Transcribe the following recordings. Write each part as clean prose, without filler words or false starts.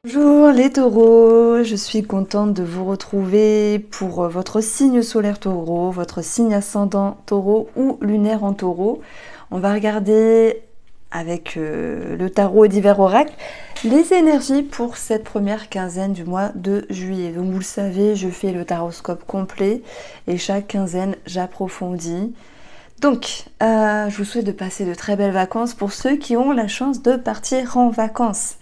Bonjour les taureaux, je suis contente de vous retrouver pour votre signe solaire taureau, votre signe ascendant taureau ou lunaire en taureau. On va regarder avec le tarot et divers oracles les énergies pour cette première quinzaine du mois de juillet. Donc vous le savez, je fais le taroscope complet et chaque quinzaine j'approfondis. Donc, je vous souhaite de passer de très belles vacances pour ceux qui ont la chance de partir en vacances.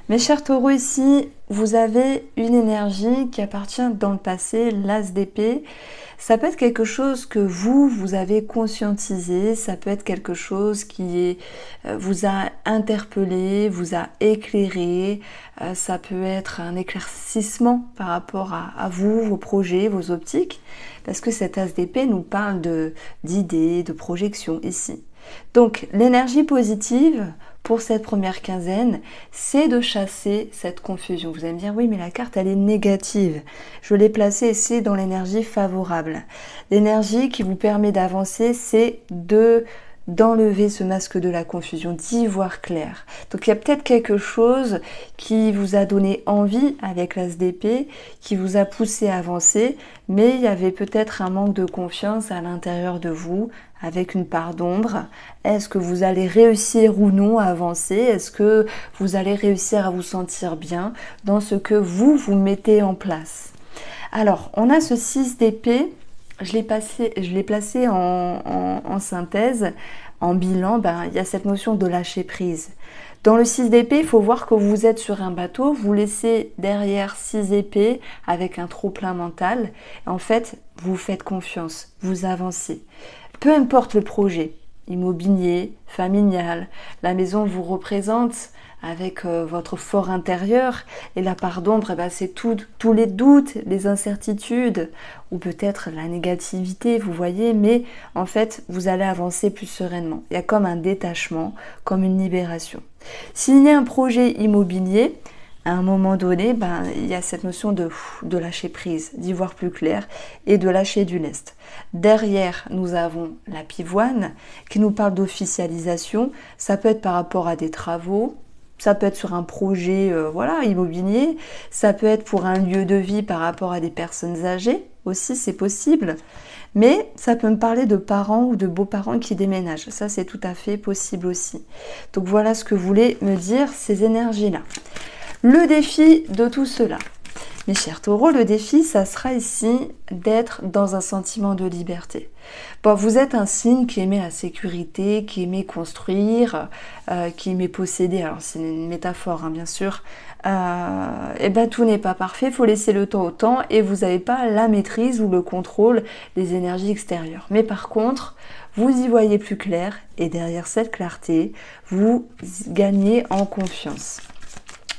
Mes chers taureaux, ici, vous avez une énergie qui appartient dans le passé, l'as d'épée. Ça peut être quelque chose que vous avez conscientisé, ça peut être quelque chose qui vous a interpellé, vous a éclairé, ça peut être un éclaircissement par rapport à vous, vos projets, vos optiques, parce que cet as d'épée nous parle d'idées, de projections ici. Donc l'énergie positive pour cette première quinzaine, c'est de chasser cette confusion. Vous allez me dire, oui, mais la carte, elle est négative. Je l'ai placée et c'est dans l'énergie favorable. L'énergie qui vous permet d'avancer, c'est d'enlever ce masque de la confusion, d'y voir clair. Donc il y a peut-être quelque chose qui vous a donné envie avec l'as d'épée, qui vous a poussé à avancer, mais il y avait peut-être un manque de confiance à l'intérieur de vous, avec une part d'ombre. Est-ce que vous allez réussir ou non à avancer? Est-ce que vous allez réussir à vous sentir bien dans ce que vous mettez en place? Alors, on a ce 6 d'épée. Je l'ai placé en synthèse, en bilan. Il y a cette notion de lâcher prise. Dans le 6 d'épée, il faut voir que vous êtes sur un bateau, vous laissez derrière 6 épées avec un trop-plein mental. En fait, vous faites confiance, vous avancez. Peu importe le projet, immobilier, familial, la maison vous représente avec votre fort intérieur, et la part d'ombre, c'est tous les doutes, les incertitudes, ou peut-être la négativité, vous voyez, mais en fait, vous allez avancer plus sereinement. Il y a comme un détachement, comme une libération. S'il y a un projet immobilier, à un moment donné, il y a cette notion de lâcher prise, d'y voir plus clair et de lâcher du lest. Derrière, nous avons la pivoine qui nous parle d'officialisation. Ça peut être par rapport à des travaux, ça peut être sur un projet immobilier, ça peut être pour un lieu de vie par rapport à des personnes âgées, aussi c'est possible. Mais ça peut me parler de parents ou de beaux-parents qui déménagent. Ça, c'est tout à fait possible aussi. Donc voilà ce que voulaient me dire ces énergies-là. Le défi de tout cela, mes chers taureaux, le défi, ça sera ici d'être dans un sentiment de liberté. Bon, vous êtes un signe qui aimait la sécurité, qui aimait construire, qui aimait posséder. Alors c'est une métaphore, bien sûr. Tout n'est pas parfait, il faut laisser le temps au temps et vous n'avez pas la maîtrise ou le contrôle des énergies extérieures. Mais par contre, vous y voyez plus clair et derrière cette clarté, vous gagnez en confiance.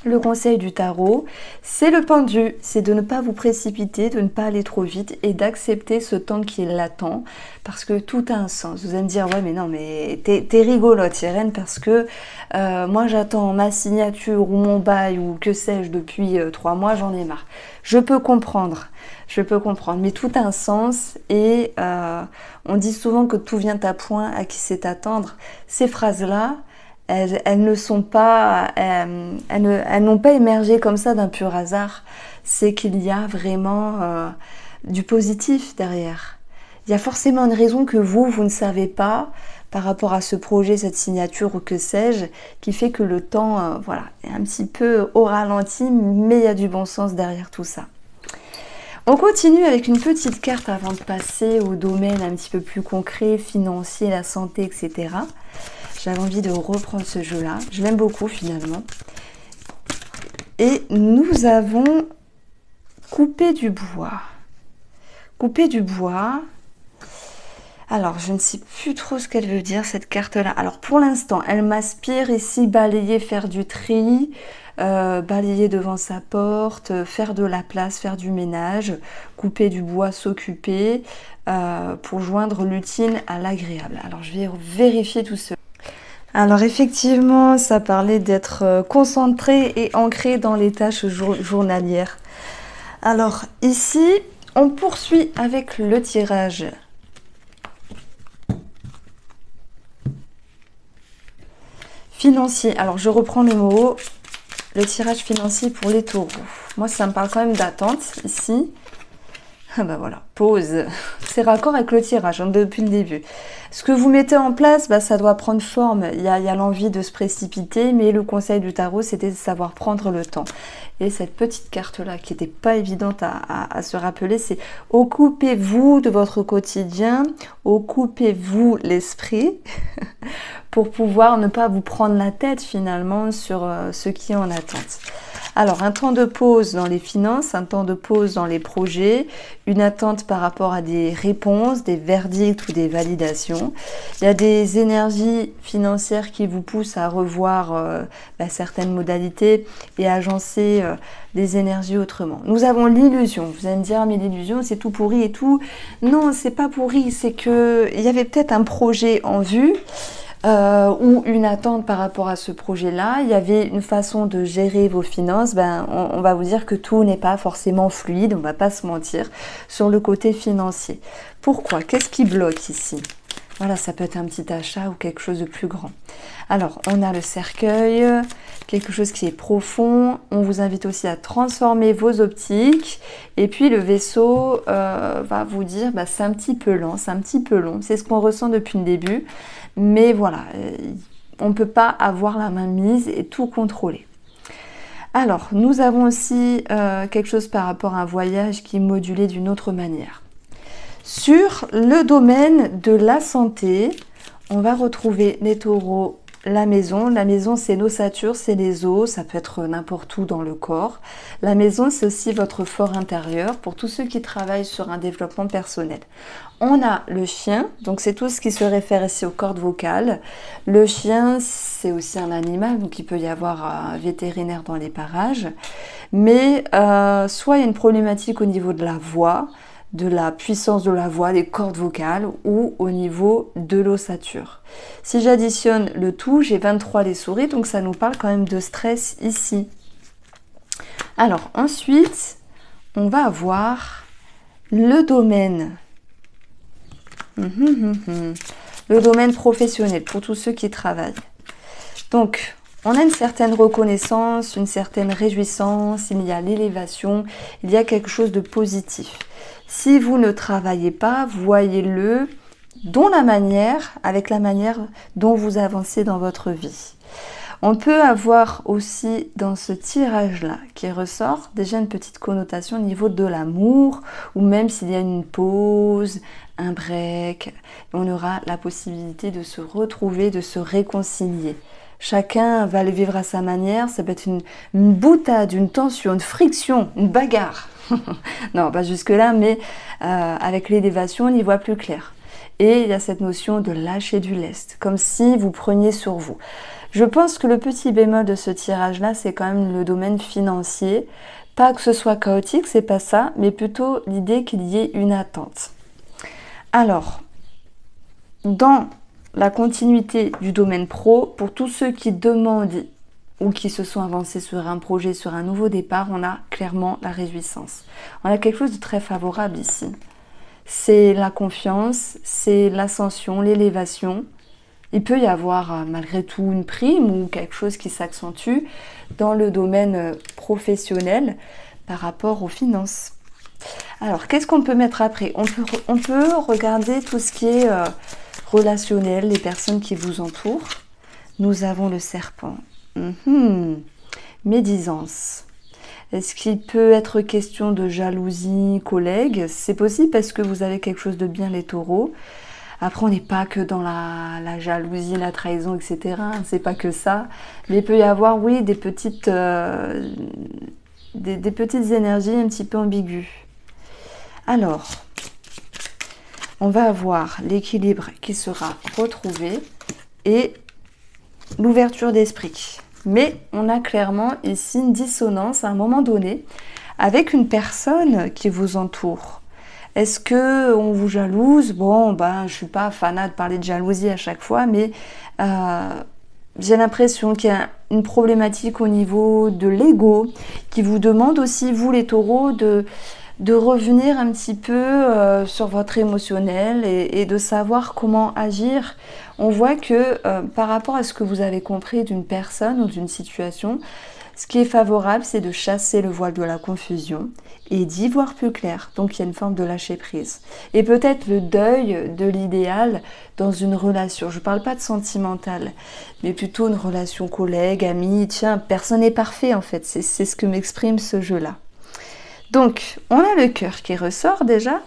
Le conseil du tarot, c'est le pendu, c'est de ne pas vous précipiter, de ne pas aller trop vite et d'accepter ce temps qui est latent parce que tout a un sens. Vous allez me dire, ouais mais non, mais t'es rigolote Irène parce que moi j'attends ma signature ou mon bail ou que sais-je depuis 3 mois, j'en ai marre. Je peux comprendre, mais tout a un sens et on dit souvent que tout vient à point à qui sait attendre. Ces phrases-là, elles ne sont pas, elles n'ont pas émergé comme ça d'un pur hasard. C'est qu'il y a vraiment du positif derrière. Il y a forcément une raison que vous ne savez pas par rapport à ce projet, cette signature ou que sais-je, qui fait que le temps, est un petit peu au ralenti, mais il y a du bon sens derrière tout ça. On continue avec une petite carte avant de passer au domaine un petit peu plus concret, financier, la santé, etc. J'avais envie de reprendre ce jeu-là. Je l'aime beaucoup finalement. Et nous avons coupé du bois. Couper du bois. Alors, je ne sais plus trop ce qu'elle veut dire, cette carte-là. Alors, pour l'instant, elle m'aspire ici balayer, faire du tri, balayer devant sa porte, faire de la place, faire du ménage, couper du bois, s'occuper, pour joindre l'utile à l'agréable. Alors, je vais vérifier tout cela. Alors effectivement, ça parlait d'être concentré et ancré dans les tâches journalières. Alors ici, on poursuit avec le tirage. Financier. Alors je reprends les mots. le tirage financier pour les taureaux. Moi, ça me parle quand même d'attente ici. Ah bah voilà, pause. C'est raccord avec le tirage hein, depuis le début. Ce que vous mettez en place, bah, ça doit prendre forme. Il y a l'envie de se précipiter, mais le conseil du tarot, c'était de savoir prendre le temps. Et cette petite carte-là, qui n'était pas évidente à se rappeler, c'est occupez-vous de votre quotidien, occupez-vous l'esprit, pour pouvoir ne pas vous prendre la tête finalement sur ce qui est en attente. Alors, un temps de pause dans les finances, un temps de pause dans les projets, une attente par rapport à des réponses, des verdicts ou des validations. Il y a des énergies financières qui vous poussent à revoir certaines modalités et agencer des énergies autrement. Nous avons l'illusion. Vous allez me dire, mais l'illusion, c'est tout pourri et tout. Non, c'est pas pourri, c'est que il y avait peut-être un projet en vue. Ou une attente par rapport à ce projet-là, il y avait une façon de gérer vos finances, on va vous dire que tout n'est pas forcément fluide, on va pas se mentir, sur le côté financier. Pourquoi? Qu'est-ce qui bloque ici? Voilà, ça peut être un petit achat ou quelque chose de plus grand. Alors, on a le cercueil, quelque chose qui est profond. On vous invite aussi à transformer vos optiques. Et puis, le vaisseau va vous dire, c'est un petit peu lent, c'est un petit peu long. C'est ce qu'on ressent depuis le début. Mais voilà, on ne peut pas avoir la main mise et tout contrôler. Alors, nous avons aussi quelque chose par rapport à un voyage qui est modulé d'une autre manière. Sur le domaine de la santé, on va retrouver les taureaux, la maison. La maison, c'est l'ossature, c'est les os, ça peut être n'importe où dans le corps. La maison, c'est aussi votre fort intérieur pour tous ceux qui travaillent sur un développement personnel. On a le chien, donc c'est tout ce qui se réfère ici aux cordes vocales. Le chien, c'est aussi un animal, donc il peut y avoir un vétérinaire dans les parages. Mais soit il y a une problématique au niveau de la voix, de la puissance de la voix, des cordes vocales ou au niveau de l'ossature. Si j'additionne le tout, j'ai 23 les souris, donc ça nous parle quand même de stress ici. Alors ensuite, on va avoir le domaine. Le domaine professionnel pour tous ceux qui travaillent. Donc, on a une certaine reconnaissance, une certaine réjouissance, il y a l'élévation, il y a quelque chose de positif. Si vous ne travaillez pas, voyez-le avec la manière dont vous avancez dans votre vie. On peut avoir aussi dans ce tirage-là qui ressort déjà une petite connotation au niveau de l'amour, ou même s'il y a une pause, un break, on aura la possibilité de se retrouver, de se réconcilier. Chacun va le vivre à sa manière, ça peut être une boutade, une tension, une friction, une bagarre. Non, pas jusque-là, mais avec l'élévation, on y voit plus clair. Et il y a cette notion de lâcher du lest, comme si vous preniez sur vous. Je pense que le petit bémol de ce tirage-là, c'est quand même le domaine financier. Pas que ce soit chaotique, c'est pas ça, mais plutôt l'idée qu'il y ait une attente. Alors, dans la continuité du domaine pro, pour tous ceux qui demandent ou qui se sont avancés sur un projet, sur un nouveau départ, on a clairement la réjouissance. On a quelque chose de très favorable ici. C'est la confiance, c'est l'ascension, l'élévation. Il peut y avoir malgré tout une prime ou quelque chose qui s'accentue dans le domaine professionnel par rapport aux finances. Alors, qu'est-ce qu'on peut mettre après? On peut regarder tout ce qui est relationnel, les personnes qui vous entourent. Nous avons le serpent. Médisance. Est-ce qu'il peut être question de jalousie, collègue? C'est possible parce que vous avez quelque chose de bien, les taureaux. Après, on n'est pas que dans la jalousie, la trahison, etc. C'est pas que ça. Mais il peut y avoir, oui, des petites énergies un petit peu ambiguës. Alors, on va avoir l'équilibre qui sera retrouvé et l'ouverture d'esprit. Mais on a clairement ici une dissonance à un moment donné avec une personne qui vous entoure. Est-ce que on vous jalouse? Bon, je suis pas fanat de parler de jalousie à chaque fois, mais j'ai l'impression qu'il y a une problématique au niveau de l'ego qui vous demande aussi, vous les taureaux, de revenir un petit peu sur votre émotionnel et de savoir comment agir. On voit que par rapport à ce que vous avez compris d'une personne ou d'une situation, Ce qui est favorable, c'est de chasser le voile de la confusion et d'y voir plus clair. Donc, il y a une forme de lâcher prise. Et peut-être le deuil de l'idéal dans une relation. Je ne parle pas de sentimental, mais plutôt une relation collègue, amie. Tiens, personne n'est parfait en fait. C'est ce que m'exprime ce jeu-là. Donc, on a le cœur qui ressort déjà.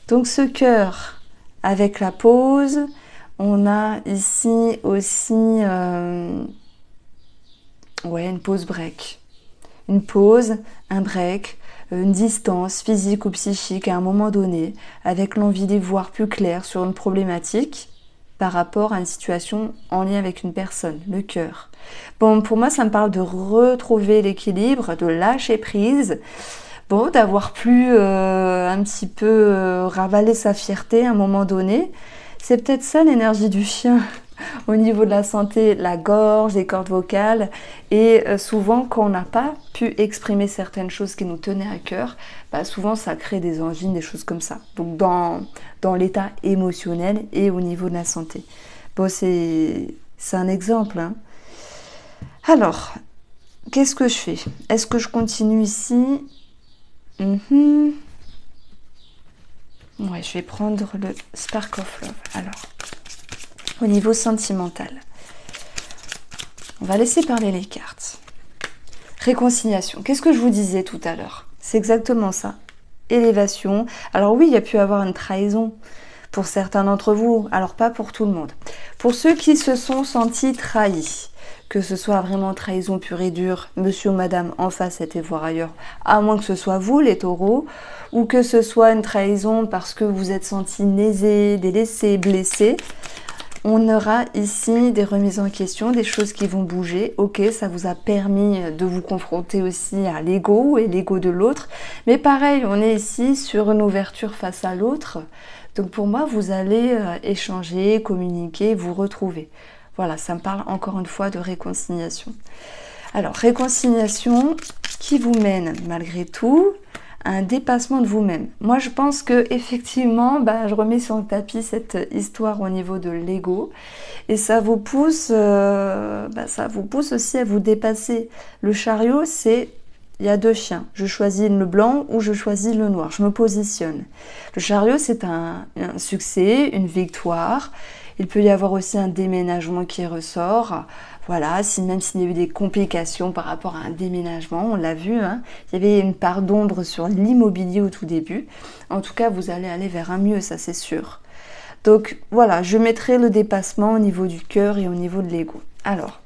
Donc, ce cœur avec la pause. On a ici aussi une pause break. Une pause, un break, une distance physique ou psychique à un moment donné, avec l'envie d'y voir plus clair sur une problématique par rapport à une situation en lien avec une personne, le cœur. Bon, pour moi, ça me parle de retrouver l'équilibre, de lâcher prise, bon, d'avoir pu un petit peu ravaler sa fierté à un moment donné. C'est peut-être ça l'énergie du chien au niveau de la santé, la gorge, les cordes vocales. Et souvent, quand on n'a pas pu exprimer certaines choses qui nous tenaient à cœur, souvent ça crée des angines, des choses comme ça. Donc dans l'état émotionnel et au niveau de la santé. Bon, c'est un exemple. Hein. Alors, qu'est-ce que je fais? Est-ce que je continue ici? Ouais, je vais prendre le Spark of Love. Alors, au niveau sentimental, on va laisser parler les cartes. Réconciliation. Qu'est-ce que je vous disais tout à l'heure? C'est exactement ça. Élévation. Alors oui, il y a pu avoir une trahison pour certains d'entre vous. Alors pas pour tout le monde. Pour ceux qui se sont sentis trahis, que ce soit vraiment trahison pure et dure, monsieur ou madame en face était voir ailleurs, à moins que ce soit vous les taureaux, ou que ce soit une trahison parce que vous êtes sentis lésés, délaissés, blessés, on aura ici des remises en question, des choses qui vont bouger. Ok, ça vous a permis de vous confronter aussi à l'ego et l'ego de l'autre, mais pareil, on est ici sur une ouverture face à l'autre, donc pour moi, vous allez échanger, communiquer, vous retrouver. Voilà, ça me parle encore une fois de réconciliation. Alors, réconciliation qui vous mène malgré tout à un dépassement de vous-même. Moi, je pense que effectivement, je remets sur le tapis cette histoire au niveau de l'ego et ça vous pousse aussi à vous dépasser. Le chariot, il y a deux chiens. Je choisis le blanc ou je choisis le noir. Je me positionne. Le chariot, c'est un succès, une victoire. Il peut y avoir aussi un déménagement qui ressort. Voilà, même s'il y a eu des complications par rapport à un déménagement, on l'a vu, hein, il y avait une part d'ombre sur l'immobilier au tout début. En tout cas, vous allez aller vers un mieux, ça c'est sûr. Donc voilà, je mettrai le dépassement au niveau du cœur et au niveau de l'ego. Alors,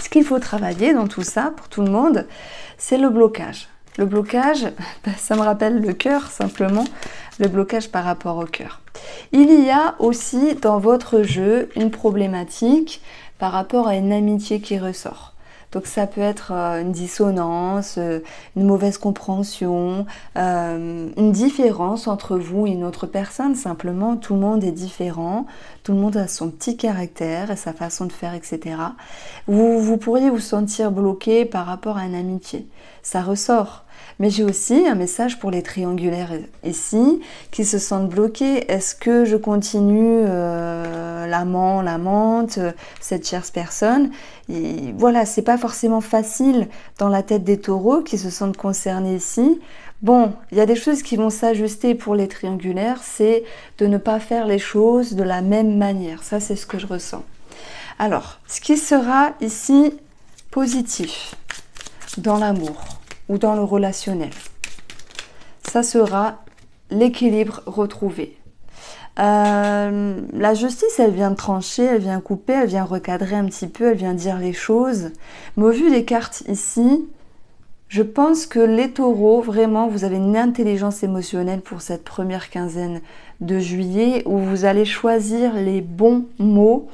ce qu'il faut travailler dans tout ça, pour tout le monde, c'est le blocage. Le blocage, ça me rappelle le cœur simplement, le blocage par rapport au cœur. Il y a aussi dans votre jeu une problématique par rapport à une amitié qui ressort. Donc ça peut être une dissonance, une mauvaise compréhension, une différence entre vous et une autre personne. Simplement, tout le monde est différent, tout le monde a son petit caractère et sa façon de faire, etc. Vous pourriez vous sentir bloqué par rapport à une amitié. Ça ressort. Mais j'ai aussi un message pour les triangulaires ici qui se sentent bloqués. Est-ce que je continue l'amant, l'amante, cette chère personne? Et voilà, c'est pas forcément facile dans la tête des taureaux qui se sentent concernés ici. Bon, il y a des choses qui vont s'ajuster pour les triangulaires, c'est de ne pas faire les choses de la même manière. Ça, c'est ce que je ressens. Alors, ce qui sera ici positif dans l'amour ou dans le relationnel, ça sera l'équilibre retrouvé. La justice, elle vient trancher, elle vient couper, elle vient recadrer un petit peu, elle vient dire les choses. Mais au vu des cartes ici, je pense que les taureaux, vraiment, vous avez une intelligence émotionnelle pour cette première quinzaine de juillet où vous allez choisir les bons mots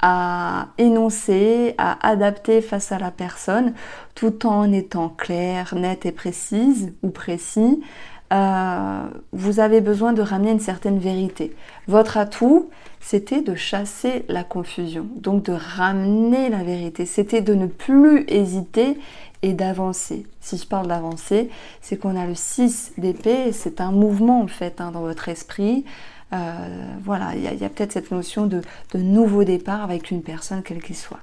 à énoncer, à adapter face à la personne, tout en étant clair, net et précise ou précis. Vous avez besoin de ramener une certaine vérité. Votre atout, c'était de chasser la confusion, donc de ramener la vérité. C'était de ne plus hésiter et d'avancer. Si je parle d'avancer, c'est qu'on a le 6 d'épée, c'est un mouvement en fait dans votre esprit. Voilà, il y a peut-être cette notion de nouveau départ avec une personne, quelle qu'il soit.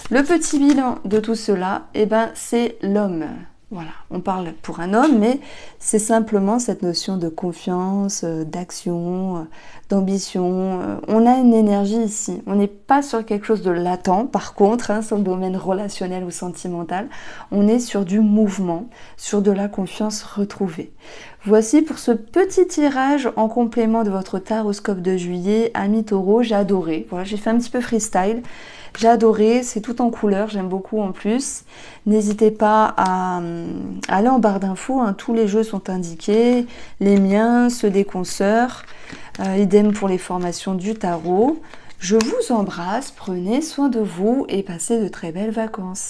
Le petit bilan de tout cela, eh ben, c'est l'homme. Voilà, on parle pour un homme, mais c'est simplement cette notion de confiance, d'action, d'ambition. On a une énergie ici. On n'est pas sur quelque chose de latent, par contre, hein, sur le domaine relationnel ou sentimental. On est sur du mouvement, sur de la confiance retrouvée. Voici pour ce petit tirage en complément de votre taroscope de juillet, amis taureaux, j'ai adoré. Voilà, j'ai fait un petit peu freestyle. J'ai adoré, c'est tout en couleur, j'aime beaucoup en plus. N'hésitez pas à aller en barre d'infos, hein, tous les jeux sont indiqués, les miens, ceux des consoeurs, idem pour les formations du tarot. Je vous embrasse, prenez soin de vous et passez de très belles vacances.